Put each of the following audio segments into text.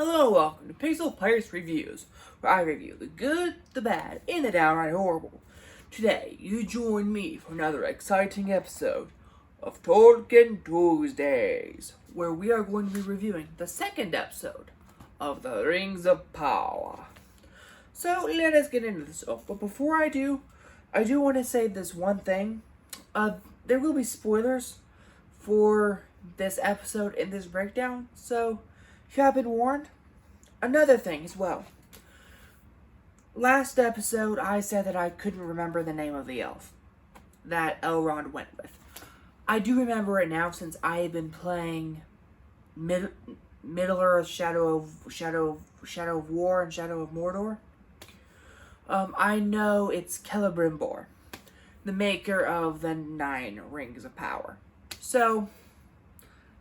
Hello, welcome to Pixel Pirates Reviews, where I review the good, the bad, and the downright horrible. Today, you join me for another exciting episode of Tolkien Tuesdays, where we are going to be reviewing the second episode of the Rings of Power. So, let us get into this. But before I do want to say this one thing. There will be spoilers for this episode in this breakdown, so you have been warned. Another thing as well. Last episode, I said that I couldn't remember the name of the elf that Elrond went with. I do remember it now since I have been playing Middle-earth, Shadow of War, and Shadow of Mordor. I know it's Celebrimbor, the maker of the 9 Rings of Power. So,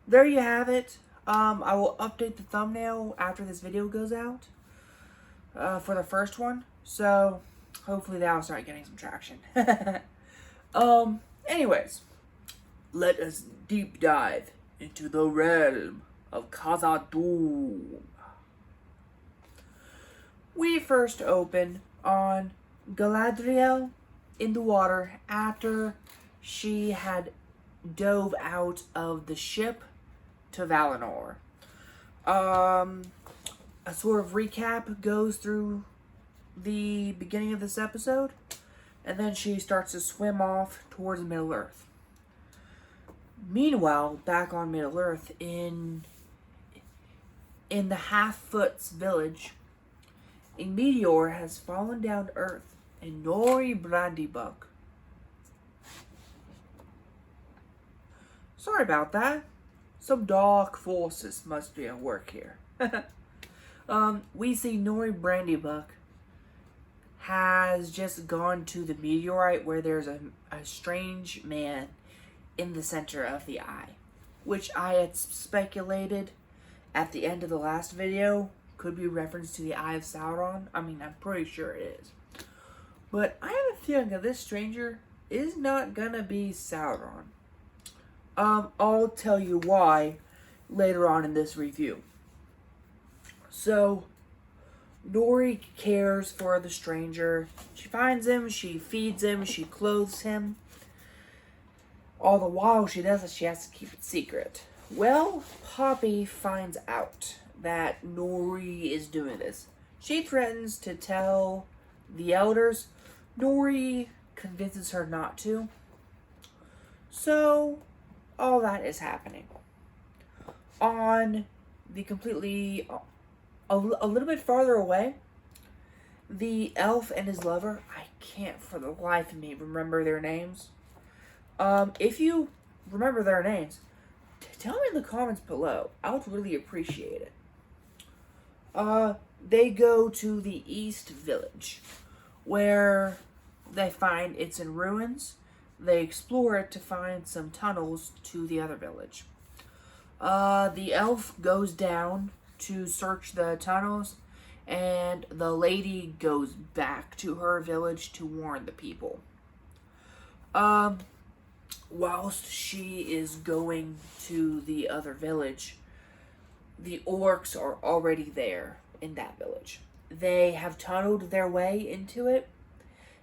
there you have it. I will update the thumbnail after this video goes out for the first one. So, hopefully that'll start getting some traction. Anyways, let us deep dive into the realm of Kaza. We first open on Galadriel in the water after she had dove out of the ship to Valinor. A sort of recap goes through the beginning of this episode, and then she starts to swim off towards Middle-earth. Meanwhile, back on Middle-earth, in the Half-Foot's village, a meteor has fallen down to Earth, and Nori Brandybuck. Sorry about that. Some dark forces must be at work here. We see Nori Brandybuck has just gone to the meteorite where there's a strange man in the center of the eye, which I had speculated at the end of the last video could be reference to the Eye of Sauron. I mean, I'm pretty sure it is. But I have a feeling that this stranger is not gonna be Sauron. I'll tell you why later on in this review. So, Nori cares for the stranger. She finds him, she feeds him, she clothes him. All the while she does it, she has to keep it secret. Well, Poppy finds out that Nori is doing this. She threatens to tell the elders. Nori convinces her not to. So, all that is happening. On the completely, a little bit farther away, the elf and his lover, I can't for the life of me remember their names. If you remember their names, tell me in the comments below. I would really appreciate it. They go to the East Village, where they find it's in ruins. They explore it to find some tunnels to the other village. The elf goes down to search the tunnels, and the lady goes back to her village to warn the people. Whilst she is going to the other village, the orcs are already there in that village. They have tunneled their way into it,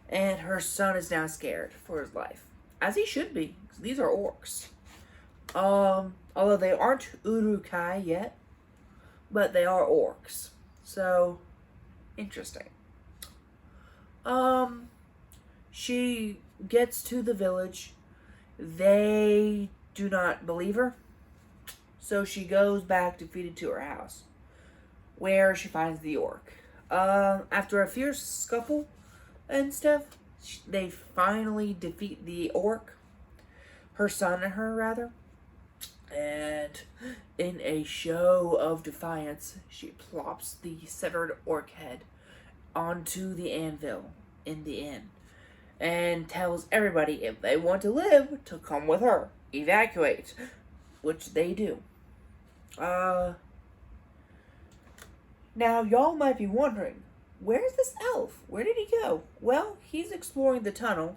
and her son is now scared for his life. As he should be, because these are orcs. Although they aren't Uruk-hai yet, but they are orcs. So, interesting. She gets to the village. They do not believe her. So she goes back defeated to her house, where she finds the orc. After a fierce scuffle and stuff, they finally defeat the orc, her son and her rather, and in a show of defiance, she plops the severed orc head onto the anvil in the inn, and tells everybody if they want to live to come with her, evacuate, which they do. Now y'all might be wondering, where's this elf? Where did he go? Well, he's exploring the tunnel,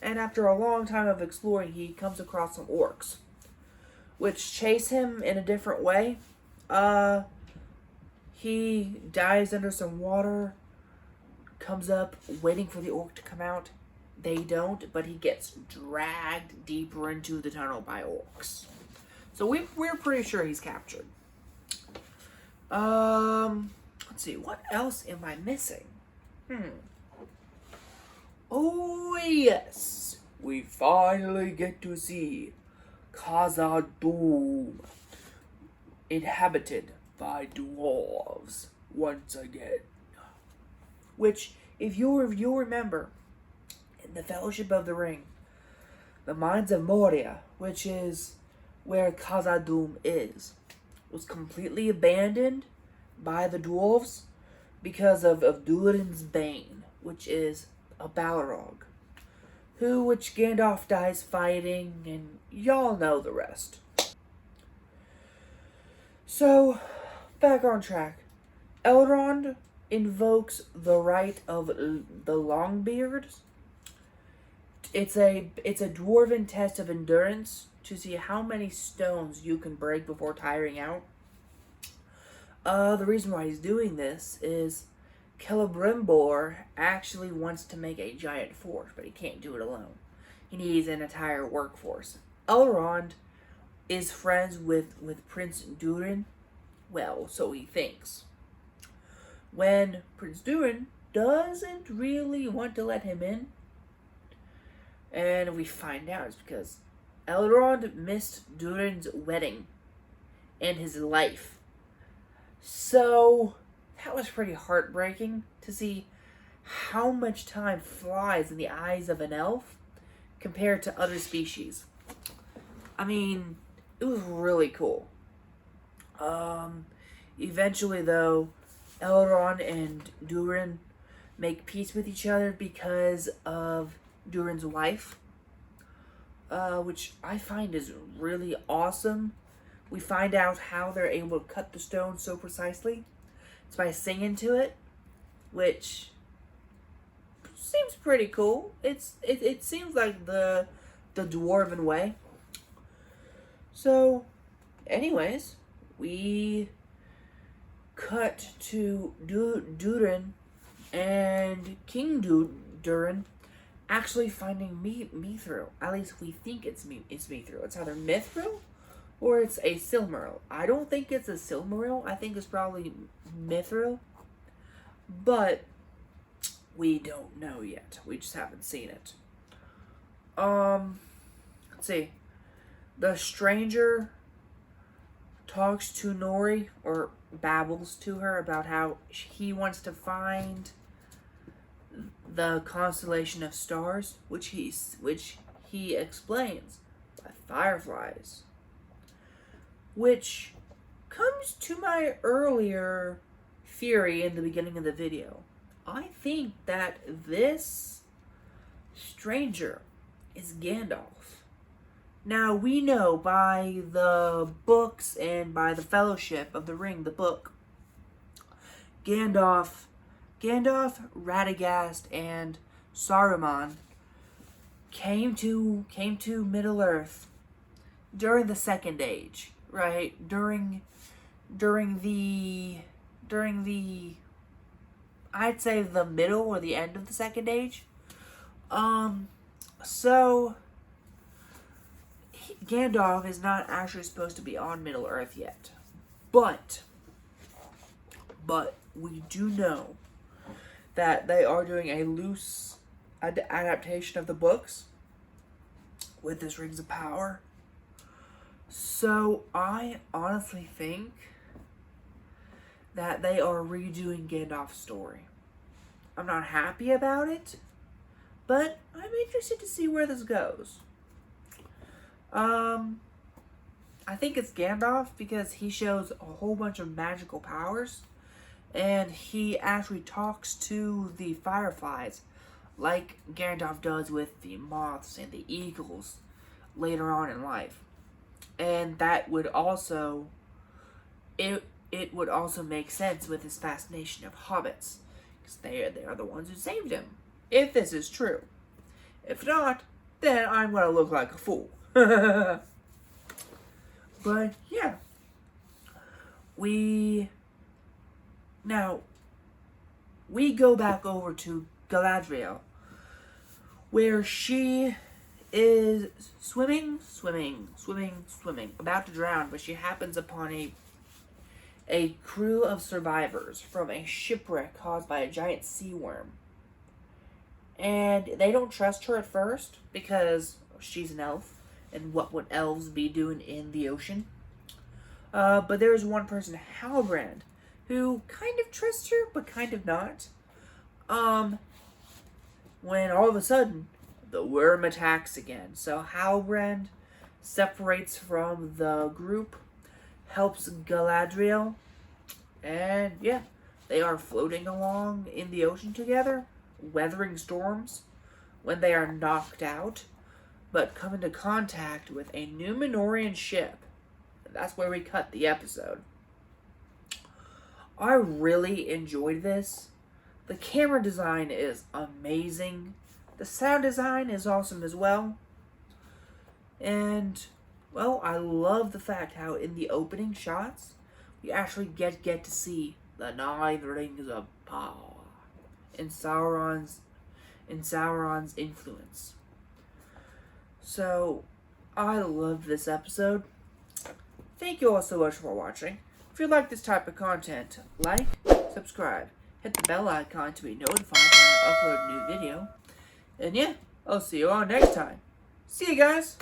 and after a long time of exploring, he comes across some orcs, which chase him in a different way. He dives under some water, comes up, waiting for the orc to come out. They don't, but he gets dragged deeper into the tunnel by orcs. So we're pretty sure he's captured. Let's see, what else am I missing? Oh yes, we finally get to see Kaza inhabited by dwarves once again. Which, if you remember, in the Fellowship of the Ring, the Mines of Moria, which is where Khazad-dûm is, was completely abandoned by the dwarves because of Durin's bane, which is a Balrog, which Gandalf dies fighting, and y'all know the rest. So, back on track. Elrond invokes the right of the Longbeards. It's a dwarven test of endurance to see how many stones you can break before tiring out. The reason why he's doing this is Celebrimbor actually wants to make a giant force, but he can't do it alone. He needs an entire workforce. Elrond is friends with Prince Durin. Well, so he thinks. When Prince Durin doesn't really want to let him in, and we find out it's because Elrond missed Durin's wedding and his life. So that was pretty heartbreaking to see how much time flies in the eyes of an elf compared to other species. I mean, it was really cool. Eventually, though, Elrond and Durin make peace with each other because of Durin's wife, which I find is really awesome. We find out how they're able to cut the stone so precisely. It's by singing to it, which seems pretty cool. It seems like the dwarven way. So, anyways, we cut to Durin and King Durin actually finding Mithril. At least we think it's Mithril. It's either Mithril or it's a Silmaril. I don't think it's a Silmaril. I think it's probably Mithril. But we don't know yet. We just haven't seen it. Let's see. The stranger talks to Nori, or babbles to her about how he wants to find the constellation of stars, which he explains by fireflies. Which comes to my earlier theory in the beginning of the video. I think that this stranger is Gandalf. Now, we know by the books and by the Fellowship of the Ring, the book, Gandalf, Radagast, and Saruman came to Middle-earth during the Second Age, right? During the I'd say the middle or the end of the Second Age. So Gandalf is not actually supposed to be on Middle-earth yet. But we do know that they are doing a loose adaptation of the books with this Rings of Power. So I honestly think that they are redoing Gandalf's story. I'm not happy about it, but I'm interested to see where this goes. I think it's Gandalf because he shows a whole bunch of magical powers, and he actually talks to the fireflies like Gandalf does with the moths and the eagles later on in life. And that would also, it would also make sense with his fascination of hobbits, because they are the ones who saved him, if this is true. If not, then I'm going to look like a fool. But yeah, we Now, we go back over to Galadriel, where she is swimming, about to drown, but she happens upon a crew of survivors from a shipwreck caused by a giant sea worm. And they don't trust her at first because she's an elf, and what would elves be doing in the ocean? But there's one person, Halbrand, who kind of trusts her, but kind of not. When all of a sudden, the worm attacks again. So Halbrand separates from the group, helps Galadriel, and yeah, they are floating along in the ocean together, weathering storms when they are knocked out, but come into contact with a Númenórean ship. And that's where we cut the episode. I really enjoyed this. The camera design is amazing. The sound design is awesome as well. And, well, I love the fact how in the opening shots, we actually get to see the 9 rings of power in Sauron's influence. So, I loved this episode. Thank you all so much for watching. If you like this type of content, like, subscribe, hit the bell icon to be notified when I upload a new video. And yeah, I'll see you all next time. See you guys!